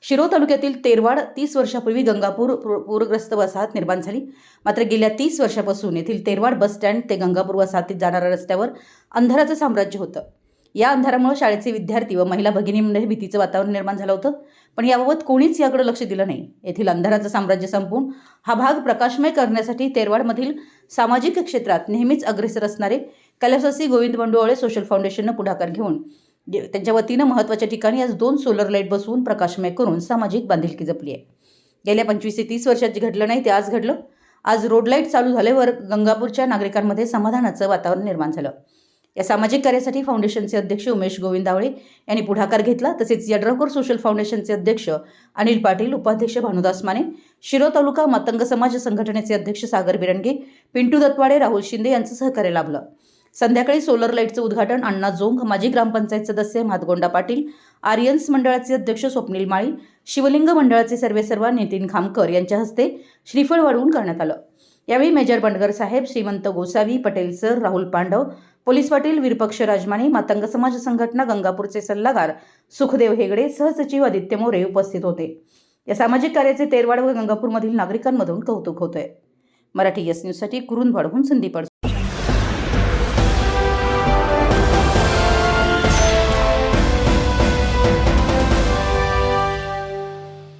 शिरोळ तालुक्यातील तेरवाड 30 वर्षापूर्वी गंगापूर पूरग्रस्त वसाहत निर्माण झाली. मात्र गेल्या 30 वर्षापासून येथील तेरवाड बस स्टँड ते गंगापूर वसाहतीत जाणाऱ्या रस्त्यावर अंधाराचं साम्राज्य होतं. या अंधारामुळे शाळेचे विद्यार्थी व महिला भगिनींमध्ये भीतीचं वातावरण निर्माण झालं होतं. पण याबाबत कोणीच याकडे लक्ष दिलं नाही. येथील अंधाराचं साम्राज्य संपवून हा भाग प्रकाशमय करण्यासाठी तेरवाडमधील सामाजिक क्षेत्रात नेहमीच अग्रेसर असणारे कैलासवासी गोविंद बंडू सोशल फाउंडेशननं पुढाकार घेऊन त्यांच्या वतीनं महत्त्वाच्या ठिकाणी आज 2 सोलर लाईट बसवून प्रकाशमय करून सामाजिक बांधिलकी जपली आहे. गेल्या 25 ते 30 वर्षात जे घडलं नाही ते आज घडलं. आज रोड लाईट चालू झाल्यावर गंगापूरच्या नागरिकांमध्ये समाधानाचं वातावरण निर्माण झालं. या सामाजिक कार्यासाठी फाउंडेशनचे अध्यक्ष उमेश गोविंद आवळे यांनी पुढाकार घेतला. तसेच यड्रावकर सोशल फाउंडेशनचे अध्यक्ष अनिल पाटील, उपाध्यक्ष भानुदास माने, शिरोळ तालुका मातंग समाज संघटनेचे अध्यक्ष सागर बिरंगे, पिंटू दत्तवाडे, राहुल शिंदे यांचं सहकार्य लाभलं. संध्याकाळी सोलर लाईटचं उद्घाटन अण्णा जोंग, माजी ग्रामपंचायत सदस्य मातगोंडा पाटील, आर्यन्स मंडळाचे अध्यक्ष स्वप्नील माळी, शिवलिंग मंडळाचे सर्वेसर्वा नितीन खामकर यांच्या हस्ते श्रीफळ वाढवून करण्यात आलं. यावेळी मेजर बंडगर साहेब, श्रीमंत गोसावी, पटेल सर, राहुल पांडव, पोलीस पाटील विरपक्ष राजमाने, मातंग समाज संघटना गंगापूरचे सल्लागार सुखदेव हेगडे, सहसचिव आदित्य मोरे उपस्थित होते. या सामाजिक कार्याचे तेरवाड व गंगापूरमधील नागरिकांमधून कौतुक होतंय. मराठी एस न्यूजसाठी कुरुंदवाडहून संदीप